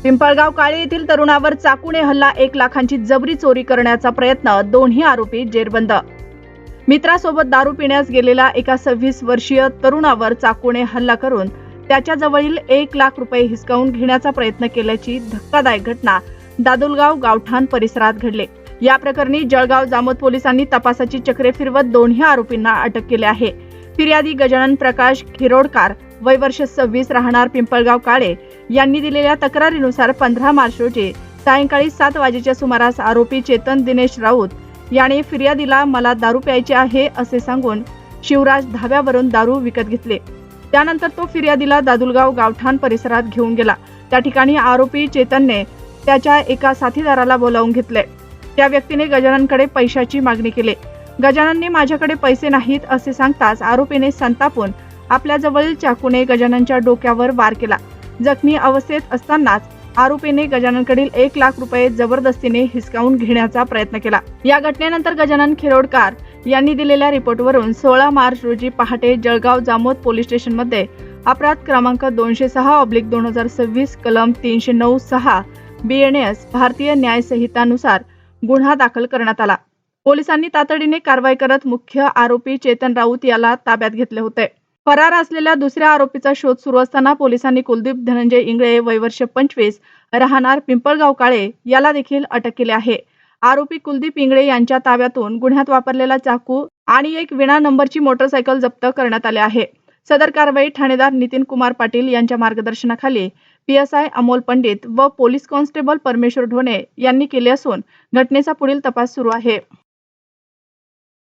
पिंपळगाव काळे येथील तरुणावर चाकूने हल्ला, 1 लाखांची जबरी चोरी करण्याचा प्रयत्न, दोन्ही आरोपी जेरबंद. मित्रासोबत दारू पिण्यास गेलेला एका 26 वर्षीय तरुणावर चाकूने हल्ला करून त्याच्याजवळील 1 लाख रुपये हिसकावून घेण्याचा प्रयत्न केल्याची धक्कादायक घटना दादुलगाव गावठाण परिसरात घडली. या प्रकरणी जळगाव जामोद पोलिसांनी तपासाची चक्रे फिरवत दोन्ही आरोपींना अटक केली आहे. फिर्यादी गजानन प्रकाश खिरोडकार, वय वर्ष 26, राहणार पिंपळगाव काळे, यांनी दिलेल्या तक्रारीनुसार 15 मार्च रोजी सायंकाळी 7 वाजेच्या सुमारास आरोपी चेतन दिनेश राऊत याने फिर्यादीला मला दारू प्यायची आहे असे सांगून शिवराज धाब्यावरून दारू विकत घेतले. त्यानंतर तो फिर्यादीला दादुलगाव गावठाण परिसरात घेऊन गेला. त्या ठिकाणी आरोपी चेतनने त्याच्या एका साथीदाराला बोलावून घेतले. त्या व्यक्तीने गजाननकडे पैशाची मागणी केली. गजाननने माझ्याकडे पैसे नाहीत असे सांगताच आरोपीने संतापून आपल्या जवळील चाकूने गजाननच्या डोक्यावर वार केला. जखमी अवस्थेत असतानाच आरोपीने गजाननकडील 1 लाख रुपये जबरदस्तीने हिसकावून घेण्याचा प्रयत्न केला. या घटनेनंतर गजानन खिरोडकार यांनी दिलेल्या रिपोर्टवरून 16 मार्च रोजी पहाटे जळगाव जामोद पोलीस स्टेशनमध्ये अपराध क्रमांक 206/2026 कलम 309/6 BNS भारतीय न्याय संहितानुसार गुन्हा दाखल करण्यात आला. पोलिसांनी तातडीने कारवाई करत मुख्य आरोपी चेतन राऊत याला ताब्यात घेतले होते. फरार असलेल्या दुसऱ्या आरोपीचा शोध सुरू असताना पोलिसांनी कुलदीप धनंजय इंगळे, वय वर्ष 25, राहणार पिंपळगाव काळे, याला देखील अटक केली आहे. आरोपी कुलदीप इंगळे यांच्या ताब्यातून गुन्ह्यात वापरलेला चाकू आणि एक विना नंबरची मोटरसायकल जप्त करण्यात आले आहे. सदर कारवाई ठाणेदार नितीन कुमार पाटील यांच्या मार्गदर्शनाखाली PSI अमोल पंडित व पोलीस कॉन्स्टेबल परमेश्वर ढोणे यांनी केली असून घटनेचा पुढील तपास सुरू आहे.